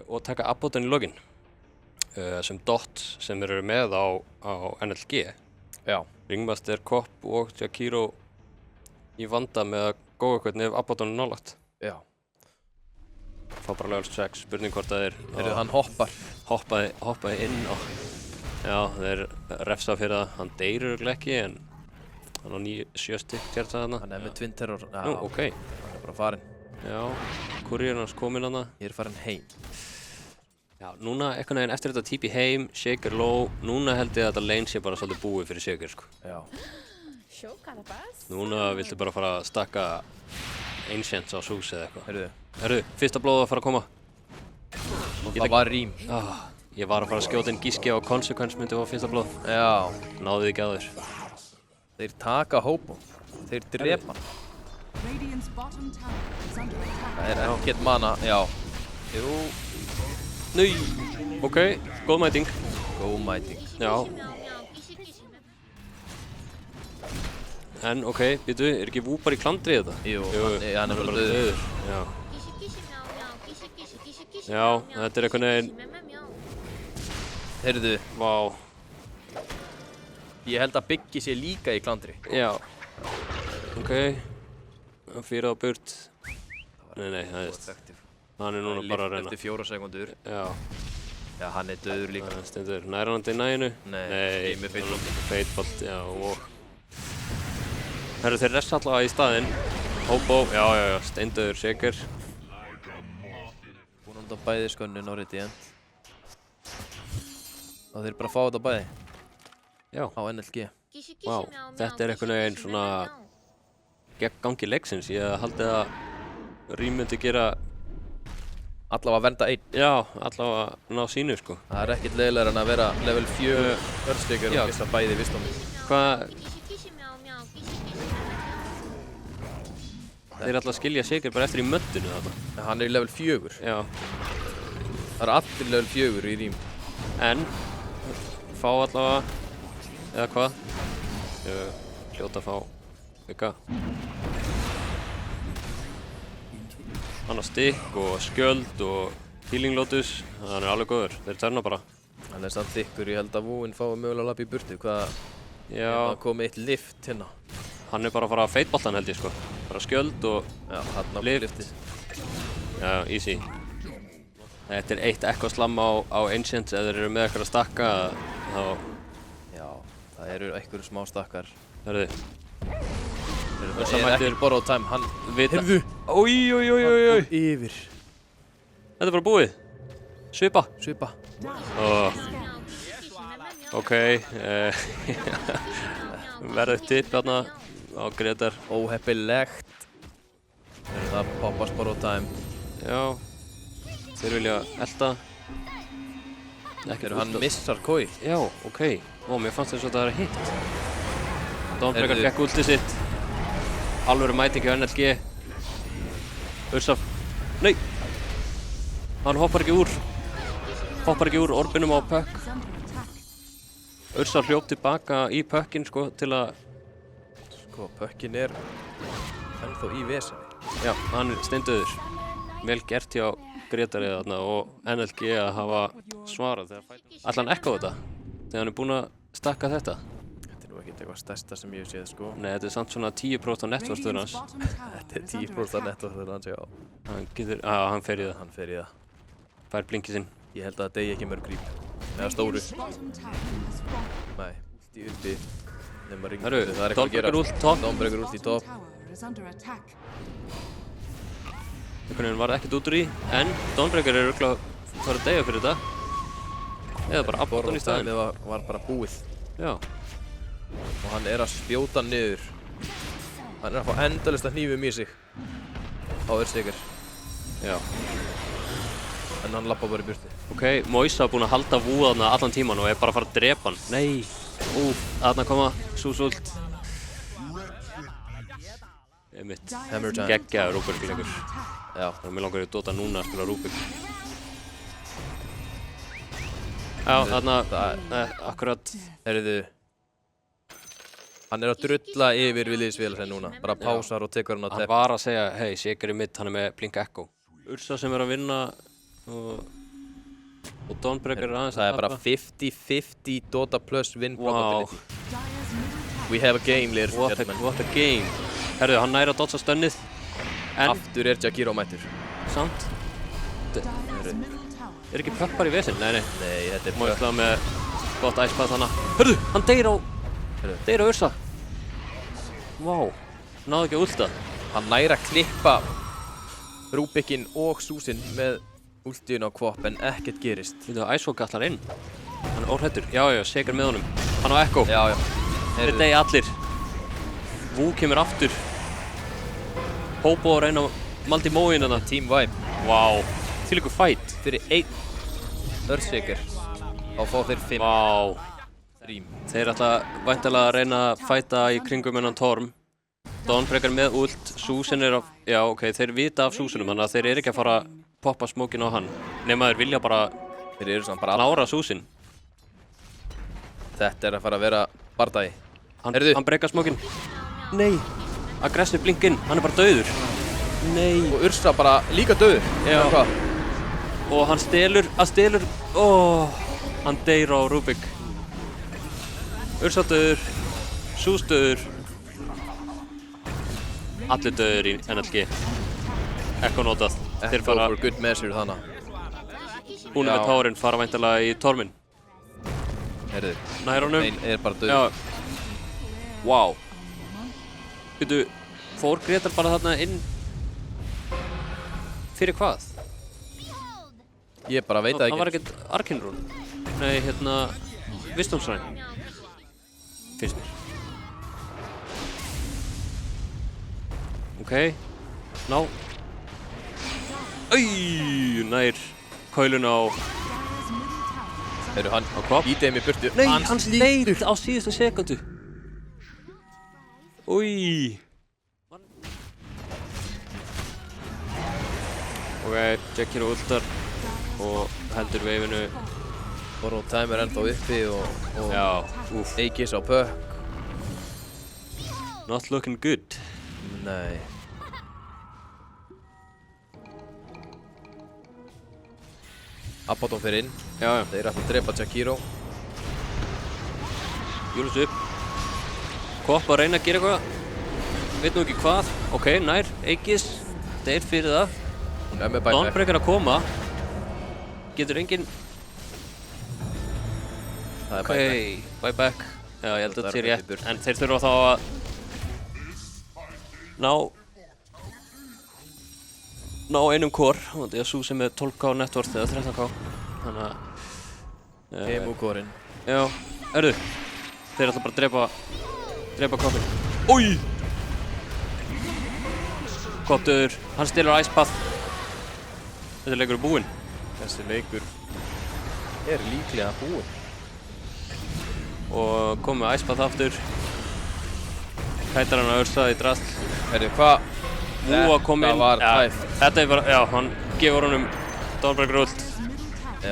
og taka Abbotton í lokin sem dot sem þeir eru með á NLG. Já. Ringmaster, Kopp og Jakiro í vanda með að góða hvernig ef Abbotton nálægt. Já. Fá bara level 6, spurning hvort að þeir... Heyrðu, hann hoppar. Hoppaði inn og... Já, þeir refsa fyrir það. Hann deyr örugglega ekki en... Hann á 7 stykk tjarta þarna. Hann með Twin Terror. Já. Nú, ok. Hann bara farinn. Já, kurýrinn hans kominn hana. Ég farinn heim. Já, núna einhvern veginn eftir þetta TP heim, Shaker low. Núna held ég að þetta lane sé bara svolítið búið fyrir Shaker, sko. Já. Núna viltu bara fara að stakka Ancients á Sús eða eitthvað. Heyrðu, fyrsta blóð að fara að koma. Og það var rím. Ég var að fara að skjóta inn gíski á Consequence myndi á fyrsta blóð. Já. Náðu ekki að þér. Þeir taka hópum. Þeir drepa hann. Það ekkert mana, já. Jú. Nei. Ok, góð mæting. Góð mæting. Já. En ok, býtu, ekki Vú bara í klandri þetta? Jú, hann bara döður. Já. Já, þetta einhvern veginn... Heyrðu. Vá. Ég held að Biggi sé líka í klandri. Já. Ok. Hann fyrir á burt. Nei, það veist. Hann núna bara að reyna. Eftir 4 sekundur. Já. Já, hann döður líka. Það stendur. Nær hann til næginu? Nei, með feitbolt. Feitbolt, já, og... Herru, þeir resta allavega í staðinn. Hobo, já, steindauður, Shaker. Búin að nota bæði skönnin á Radiant. Og þeir bara fá þetta bæði. Já. Á NLG. Vá, þetta einhvern veginn svona... gegn gangi leiksins. Ég haldi að Rím myndi gera... Allavega að vernda 1. Já, allavega ná sínu, sko. Það ekkert leiðilegra en að vera level 4 Earthshaker og missa bæði Wisdom. Hvað... Þeir alltaf skilja Shaker bara eftir í möddinu þarna. Hann í level 4. Já. Það allir level 4 í Rím. En... Fá allavega... Eða hvað? Hljóta að fá... Vika. Hann á stikk og skjöld og healing lotus. Hann alveg góður. Þeir törna bara. Hann samt þykkur. Ég held að Vúinn fái mögulega að labba í burtu. Hvað... Já. Það komið eitt lift hérna. Hann bara að fara að feitboltan held ég, sko. Bara skjöld og... Já, hann á liftið. Já, easy. Þetta eitt Echo Slam á Ancients. Ef þeir eru með eitthvað að stakka, þá... Já, það eru einhverju smá stakkar. Hörðu. Það er ekki borrowed time, hann... Heyrðu! Ói! Yfir. Þetta er bara búið. Svipa. Ok. Verðið tipp þarna á Gretar. Óheppilegt. Það poppast borrowed time. Já. Þeir vilja elda. Hann missar kói. Já, ok. Ó, mér fannst þess að það er hitt. Dawnbreaker fekk ultið sitt. Alvöru mæting hjá NLG. Ursaf. Nei! Hann hoppar ekki úr orbinum á Puck. Ursaf hljóp tilbaka í Puckinn, sko, til að... Sko, Puckinn ennþá í vesinni. Já, hann er steindauður. Vel gert hjá Gretari þarna og NLG að hafa svarað þegar fætur. Ætla hann ekka á þetta? Þegar hann er búinn að stakka þetta? Þetta er nú ekkert eitthvað stærsta sem ég hef séð, sko. Nei, þetta er samt svona 10% á nettvörstöður hans. Þetta er 10% á nettvörstöður hans, já. Hann getur... hann fer í það. Hann fer í það. Fær blinkið sinn. Ég held að það degi ekki mörg gríp. Eða stóru. Nei, ulti uppi. Herru, Dawnbreaker ult topp. Dawnbreaker ult í topp. Einhvern veginn var það ekkert út úr í, en Dawnbreaker er örugglega farið að deyja fyrir þetta. Eða bara Abbotton í staðinn. Það var bara búið. Já. Og hann er að spjóta niður. Hann er að fá endalaust að hnífum í sig. Á Earthshaker. Já. En hann lappa bara í burti. Ok, Moisa búinn að halda Vú þarna allan tíman og er bara að fara að drepa hann. Nei. Þarna koma Súsult. Einmitt. Hammer time. Geggjaður Rúbik-leikur. Já. Þannig að mér langar í Dota núna að spila Rúbik. Já, þarna, akkurat. Heyrðu. Hann er að drulla yfir liðsfélagsinn núna. Bara pásar og tekur hann á tepp. Hann var að segja, hei, Shaker í mitt, hann er með Blink Echo. Ursa sem er að vinna og Og Dawnbreaker aðeins Það bara 50-50 Dota plus win probability. We have a game, ladies and gentlemen. What a game. Herðu, hann næri að dodsa stönnið. En Aftur Jakiro mættur. samt. Er ekki Puck bara í vesinn? Nei, þetta Má ég slá með gott icepath hana. Hörðu, hann deyr á Ursa. Vá, náðu ekki að ulta. Hann næri að klippa Rubikinn og Súsinn með ultíun á Kvop en ekkert gerist. Þú veit Icewalk allar inn. Hann er óhrættur. Já, Segar með honum. Hann á Echo. Já. Þeir deyja allir. Vú kemur aftur. Hobo að reyna að malda í móin hana. Team Vibe. Vá, þvílíkur fight. Fyrir 1 Earthshaker. Þá fá þeir 5. Vá. Þeir ætla væntanlega að reyna að fæta í kringum hennan Torm. Dawnbreaker með ult, Súsin er af... Já, ok, þeir vita af Súsinum, þannig að þeir eru ekki að fara að poppa smókin á hann. Nema þeir vilja bara Þeir eru svona bara klára Súsin. Þetta er að fara að vera bardagi. Hann breykar smókin. Nei. Aggressive blinkinn, hann er bara dauður. Nei. Og Ursa bara líka dauður. Já. Og hann stelur. Hann deyr á Rubik. Ursa dauður. Sús dauður. Allir dauður í NLG. Ekko notað. Þeir fara for good measure þannig. Hún með tárinn fara væntanlega í Tormin. Herðu. Nær honum. Einn er bara dauður. Já. Vá. Veitu, fór Gretar bara þarna inn fyrir hvað? Ég bara veit það ekki. Það var ekkert Arkinrún. Nei, Wisdomsræn. Finnst mér. Ok. Ná. Nær kaulun á... Heyrðu, hann á Kvop. Í þeim í burtu. Nei, hann sleit á síðustu sekundu. Ok, Jakiro ultar og heldur veifinu. Borrow Time er ennþá uppi og Já, Aegis á Puck. Not looking good. Nei. Abaddon fyrir inn. Já. Þeir ætla að drepa Jakiro. Júlus upp. Kvop að reyna að gera eitthvað. Veit nú ekki hvað. Ok, nær. Aegis. Deyr fyrir það. Hún er með buyback. Dawnbreaker að koma. Getur enginn... Það er buyback. Buyback. Já, ég held að þetta sé rétt. En þeir þurfa þá að... ná einum core. Því að Súsi með 12k networth eða 13k. Þannig að... Emu-coreinn. Já. Hörðu. Þeir ætla bara að drepa Kvopin. Kvop döður. Hann stelur Icepath. Þessi leikur er búinn. Þessi leikur er líklega búinn. Og komið með Icepath aftur. Hættar hann að Ursa í drasl. Heyrðu, hvað? Vú að koma inn. Þetta var tæft. Þetta er bara, já, hann gefur honum Dawnbreaker ult.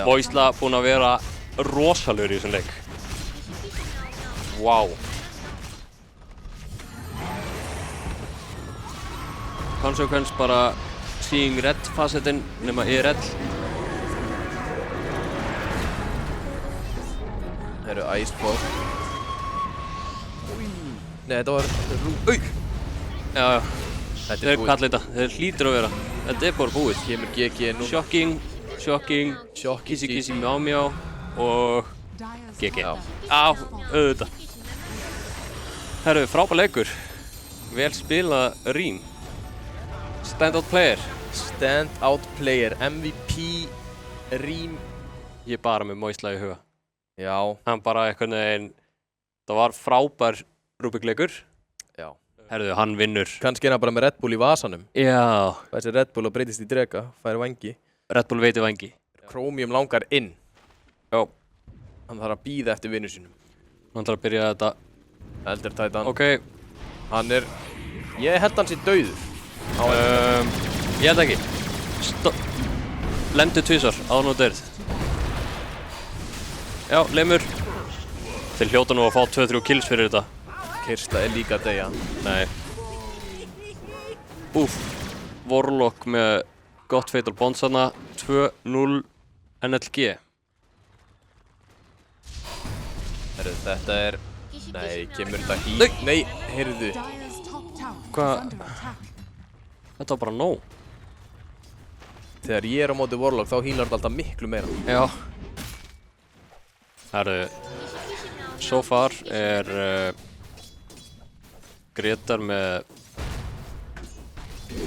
Voisla búinn að vera rosalegur í þessum leik. Vá. Consequence bara seeing red facetinn nema IRL. Heyrðu, Iceball. Nei, þetta var Já. Þeir kalla þetta. Þeir hlýtur að vera. Þetta er bara búið. Kemur GG nú. Shocking, Kissi Mjá og GG. Já. Auðvitað. Herru, frábær leikur. Vel spilað Rím. Standout player. Standout player. MVP Rím. Ég bara með Moisla í huga. Já. Hann bara einhvern veginn... Það var frábær Rubik-leikur. Já. Herru, hann vinnur. Kannski er hann bara með Red Bull í vasanum. Já. Fær sér Red Bull og breytist í drega. Fær vangi. Red Bull veiti vangi. Chromium langar inn. Já. Hann þarf að bíða eftir vinnu sínum. Hann þarf að byrja þetta. Elder Titan. Ok. Hann er... Ég held hann sé dauður. Ég held ekki. Lendu tvisvar, áður nú dörð. Já, lemur. Þeir hljóta nú að fá 2-3 kills fyrir þetta. Kirsta er líka að deyja. Nei. Warlock með gott Fatal Bonds þarna. 2-0 NLG. Herru, þetta er... Nei, kemur þetta hí... Nei, heyrðu. Hvað? Þetta var bara nóg. Þegar ég er á móti Warlock þá hílar þetta alltaf miklu meira. Já. Herru, so far er Grétar með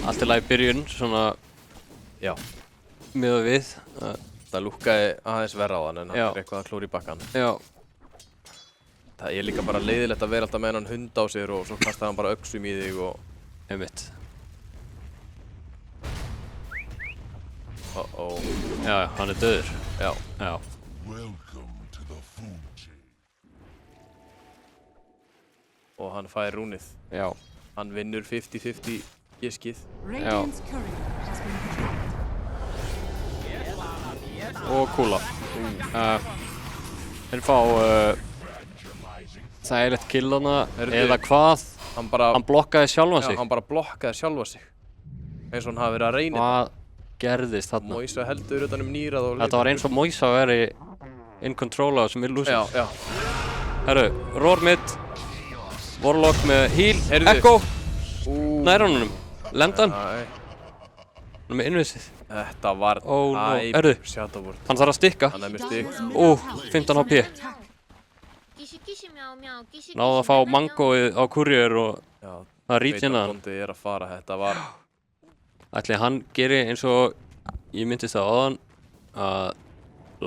allt í lagi byrjun, svona Já. miðað við. Það lúkkaði aðeins verra á hann en hann Já. er eitthvað að klóra í bakkan. Já. Það er líka bara leiðilegt að vera alltaf með hann hund á sér og svo kastar hann bara öxum í þig og... Einmitt. Já, hann er döður. Já. Já. Og hann fær rúnið. Já. Hann vinnur 50-50 giskið. Já. Og kúla. Þeir fá þægilegt kill hana eða hvað. Hann blokkaði sjálfan sig. Já, hann bara blokkaði sjálfa sig. Eins og hann hafi verið að reyna. Hvað gerðist þarna? Moisa heldur utan nýrað og... Þetta var eins og Moisa að vera in control á þessum illusion. Já. Herru, roar mitt. Warlock með heal. Echo. Nær honum. Lendan. Hann er með innvissið. Þetta var Shadowboard. Hann þarf að stikka. Hann er með stikk. 15 HP. Náðu að fá mangóið á courier og það rítjina hann. Bóndi er að fara, þetta var... Ætli hann gerir eins og ég myndist það áðan að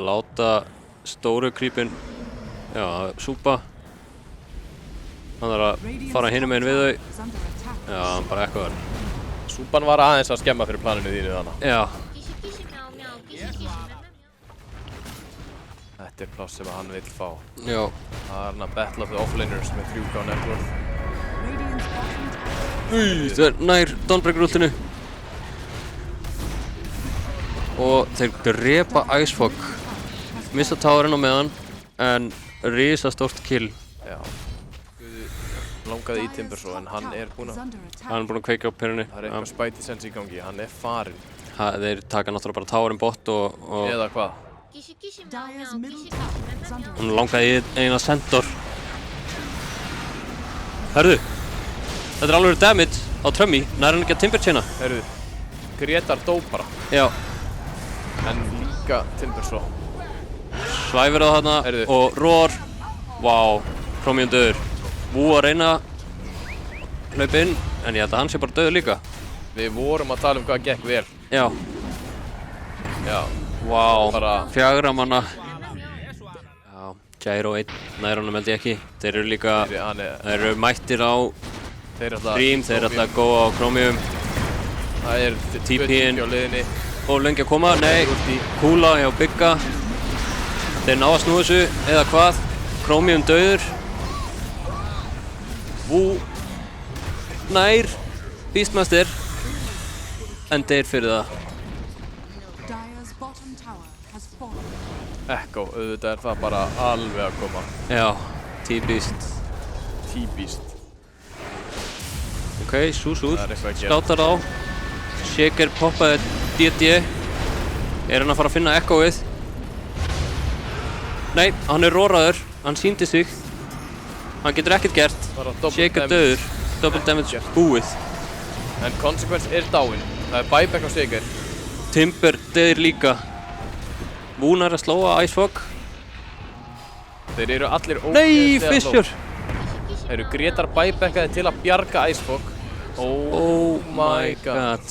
láta stóru creepin súpa. Hann þarf að fara hinum meginn við þau. Já, hann bara ekkoðar. Súpan var aðeins að skemma fyrir planinu þínu þannig. Já. Þetta er pláss sem hann vill fá. Já. Það er hann að battle of the offlaners með 3K networth. Það er nær Dawnbreaker ultinu. Og þeir drepa Icefog. Missa towerinn á meðan, en risastórt kill. Já. Langaði í Timbersaw en hann er búinn að kveika á perunni. Það er eitthvað spidey sense í gangi, hann er farinn. Þeir taka náttúrulega bara towerinn bot og... Eða hvað? Hann langaði í eina centaur. Hörðu, þetta er alveg damage á Trummy, nær hann ekki að Timberchaina. Hörðu, Grétar dó bara. Já. En líka Timbersaw. Svæfir á þarna og roar. Vá, Chromium döður. Vú að reyna að hlaupa inn, en ég held að hann sé bara döður líka. Við vorum að tala hvað gekk vel. Já. Já. Vá, 4 manna. Já, Gyro 1 nær honum held ég ekki. Þeir eru líka, þeir eru mættir á Dream, þeir ætla að góða á Chromium. Það er TP-in á liðinni. Og lengi að koma, nei, kúla hjá Bigga. Þeir ná að snúa þessu, eða hvað. Chromium döður. Vú nær Beastmaster en deyr fyrir það. Echo, auðvitað er það bara alveg að koma. Já, T-Beast. T-Beast. Ok, súsúð, Það er eitthvað að gera. skátar á. Shaker poppaði DD. Er hann að fara að finna Echoið? Nei, hann er roraður, hann sýndi sig. Hann getur ekkert gert. Shaker döður, double damage búið. En Consequence er dáinn. Það er buyback á Shaker. Timber döðir líka. Vúnar að slóa Icefog. Þeir eru allir Nei, Fissure! Þeir eru Grétar buybackaði til að bjarga Icefog. Oh my god.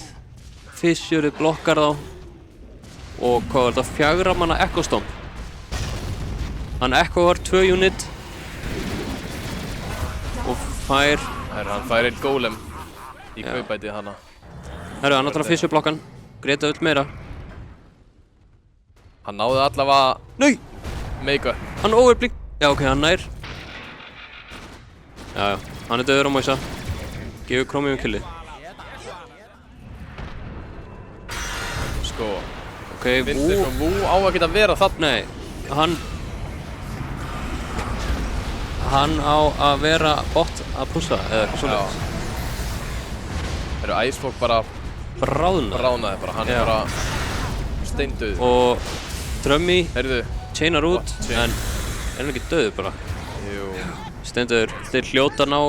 Fissure blokkar þá. Og hvað var þetta? 4 manna Echo Stomp. Hann Echoar 2 unit. Og fær... Hann fær einn golem í kaupætið hana. Herru, hann ætlar að Fissure blokkan. Gréta öll meira. Hann náði allavega... Nei! Make-up. Hann overblink... Já, ok, hann nær. Já, hann er döður á Moisa. Gefur Chromium killið. Sko... Ok, Vú á að geta vera þarna. Nei, hann á að vera bot að pussa, eða eitthvað svolítið. Það eru Icefog bara... Bráðnaði bara, hann er bara... Steindauð. Og Trummy Heyrðu. chainar út, en er hann ekki döður bara? Jú. Stendur, þeir hljóta ná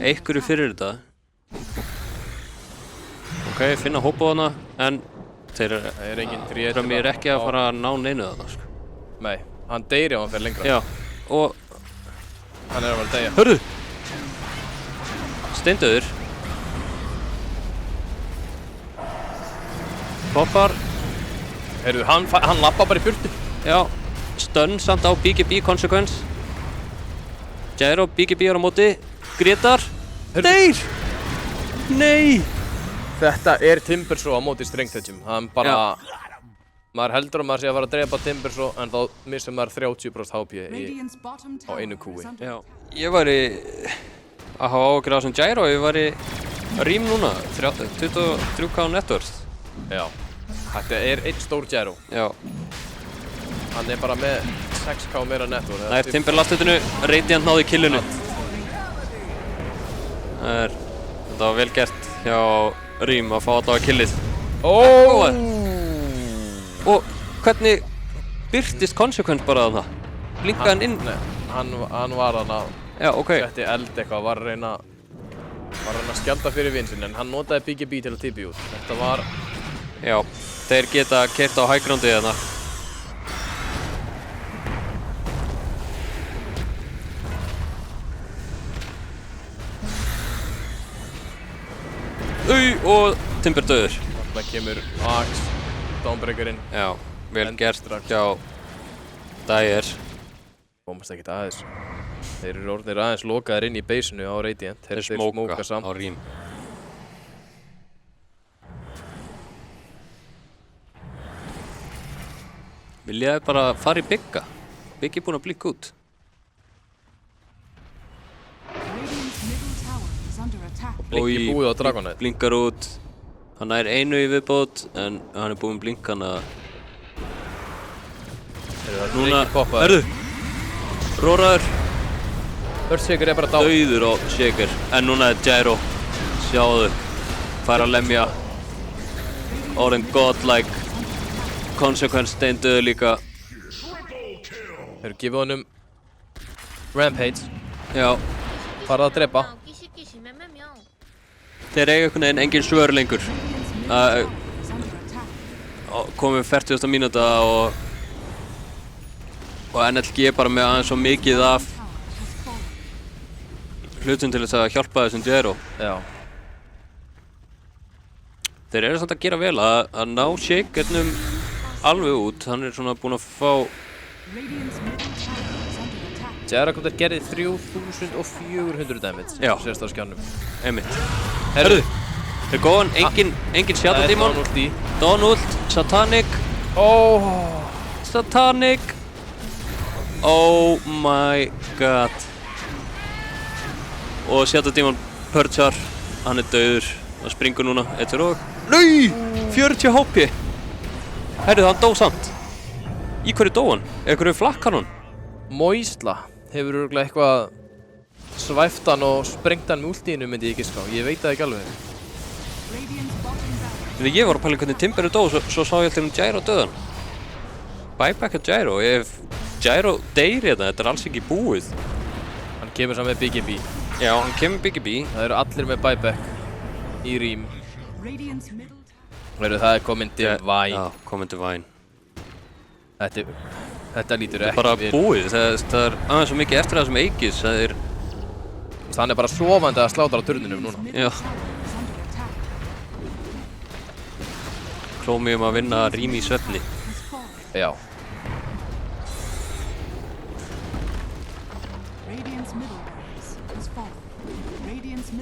einhverju fyrir þetta. Ok, finna hópa hana, en þeir engin tré frá mér ekki að fara að ná neinu þarna, sko. Nei, hann deyri ef hann fer lengra. Já, og... Hann að fara að deyja. Hörðu! Steindauður. Poppar. Heyrðu, hann lappar bara í burtu. Já, stönn samt á BGB Consequence. Gyro, BGB á móti. Grétar. Deyr! Nei! Þetta Timbersaw á móti Strength-Edgeum. Hann bara... Maður heldur að maður sé að fara að drepa Timbersaw en þá missir maður 30% HP á einu kúi. Já, ég væri að hafa áhyggjur af þessum Gyro, ég væri rím núna, 23k networth. Já, þetta einn stór Gyro. Já. Hann bara með 6k meira networth. Nær Timberlastutinu, Radiant náði killinu. Þetta var vel gert hjá Rím að fá allavega killið. Og hvernig birtist Consequence bara þarna? Blinkaði hann inn? Nei, hann var hann að setti eld eitthvað, var að reyna að skjalda fyrir vinsinn, en hann notaði BGB til að tippa út. Þetta var... Já, þeir geta keyrt á high groundið þarna. Og Timber döður. Þarna kemur Axe. Dawnbreakerinn. Já, vel gert hjá Dyer. Komast ekkert aðeins. Þeir eru orðnir aðeins lokaðir inn í baseinu á Radiant. Þeir smóka á Rím. Vilja þið bara fara í bygga? Byggi búinn að blikka út. Blikki búið á Dragonite. Blinkar út. Hann nær einu í viðbót, en hann búinn blinkan að... Núna... Hörðu! Róraður! Earthshaker bara dá. Dauður á Shaker, en núna Gyro. Sjáðu. Fær að lemja. Orðin godlike. Consequence steindauður líka. Þeir gefið honum... Rampage. Já. Farað að drepa. Þeir eiga einhvern veginn engin svör lengur. Komið 40. mínúta og NLG bara með aðeins svo mikið af hlutum til þess að hjálpa þessum Gyro. Já. Þeir eru samt að gera vel að ná Shakernum alveg út. Hann svona búinn að fá... Gyrocompter gerði 3400 damage. Já. Sérst á skjánum. Einmitt. Herðu! Þeir er góðan, engin Shadow Demon. Dawn ult, Satanic. Satanic. Oh my god. Og Shadow Demon Purchar. Hann dauður. Hann springur núna. Eittur og... Nei! 40 HP! Herðu, hann dó samt. Í hverju dó hann? Einhverju flakkanon? Moisla hefur örugglega eitthvað svæft hann og sprengt hann með ultíinu, myndi ég giska á. Ég veit það ekki alveg. Ég var að pæla hvernig Timber dó, svo sá ég alltaf Gyro döðan. Buyback af Gyro. Ef Gyro deyri þetta alls ekki búið. Hann kemur saman með BGB. Já, hann kemur BGB. Það eru allir með buyback í Rím. Það er komin Divine. Já, komin Divine. Þetta lítur ekki bara búið. Það er aðeins svo mikið eftir það sem Aegis. Hann er bara sofandi að slátra á turninum núna. Já. Chromium að vinna Rím í svefni. Já.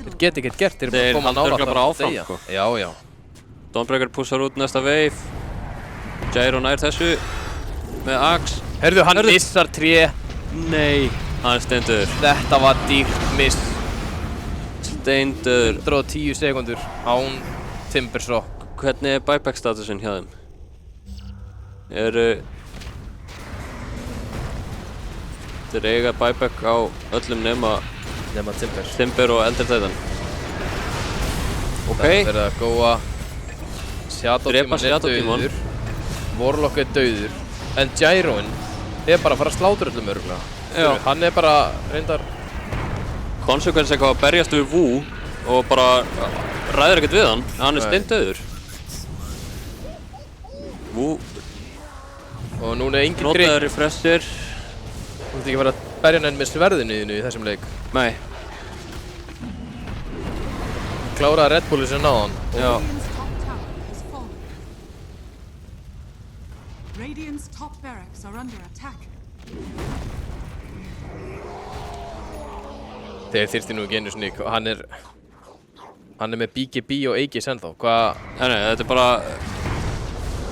Þeir geta ekkert gert, þeir eru bara koma nálægt bara áfram, sko. Já, já. Dawnbreaker pussar út næsta wave. Gyro nær þessu með Axe. Heyrðu, hann missar tré. Nei, hann steindauður. Þetta var dýrt miss. Steindauður. 110 sekundur án Timbersaw. Hvernig er buyback statusinn hjá þeim? Þeir eiga buyback á öllum nema Timber og Elder Titan. Ok. Það er verið að góa Shadow Demon er dauður. Warlock er dauður. En Gyroinn er bara að fara að slátra öllum örugglega. Já. Hann er bara reyndar... Consequence eitthvað að berjast við Wu og bara ræðir ekkert við hann. Hann er steindauður. Wu Og núna er engin notaður refresher. Þú ert ekki að fara að berja hann með sverðinu þínu í þessum leik. Nei. Kláraði Red Bulli sem náðan. Já. Radiant's top barracks are under attack. Þeir þyrfti nú ekki einu sinni, hann er með BKB og Aegis ennþá, hvað? Nei, þetta er bara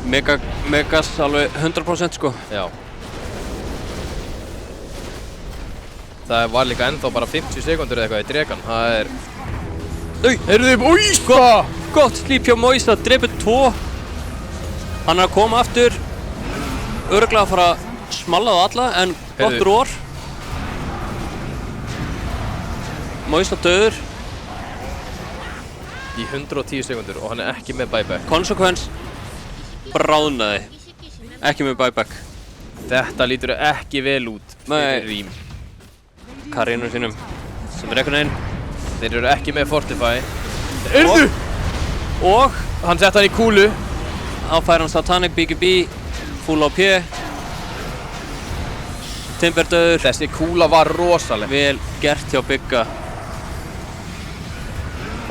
Megas alveg 100% sko. Já. Það var líka ennþá bara 50 sekundur eða eitthvað í dregan, það er... Heyrðu þið, Moisa! Gott slíp hjá Moisa, drepur 2. Hann er að koma aftur. Örugglega að fara að smalla á alla, en gott rór. Moisa döður. Í 110 sekundur og hann er ekki með buyback. Consequence bráðnaði. Ekki með buyback. Þetta lítur ekki vel út fyrir Rím. Karínum sínum sem er einhvern veginn. Þeir eru ekki með Fortify. Heyrðu! Og hann sett hann í kúlu. Þá fær hann Satanic BKB, full AP. Timber döður. Þessi kúla var rosaleg. Vel gert hjá Bigga.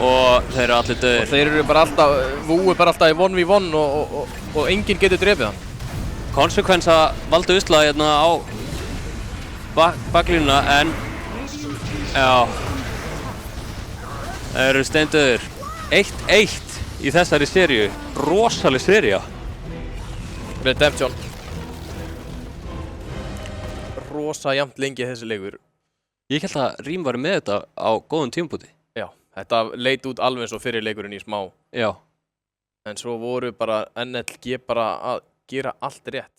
Og þeir eru allir döðir. Og þeir eru bara alltaf, Wu er bara alltaf í 1v1 og enginn getur drepið hann. Consequence valdi usla hérna á baklínuna, en já, það eru steindauðir. 1-1 í þessari seríu. Rosaleg sería. Redemption. Rosa jafnt lengi þessi leikur. Ég held að Rím var með þetta á góðum tímapunkti. Já, þetta leit út alveg eins og fyrir leikurinn í smá. Já. En svo voru bara NLG bara að gera allt rétt.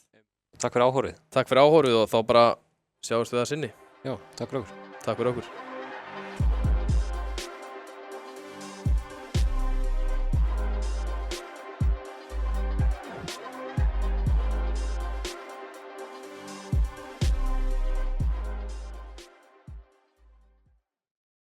Takk fyrir áhorfið. Takk fyrir áhorfið og þá bara sjáumst við það sinni. Já, takk fyrir okkur. Takk fyrir okkur.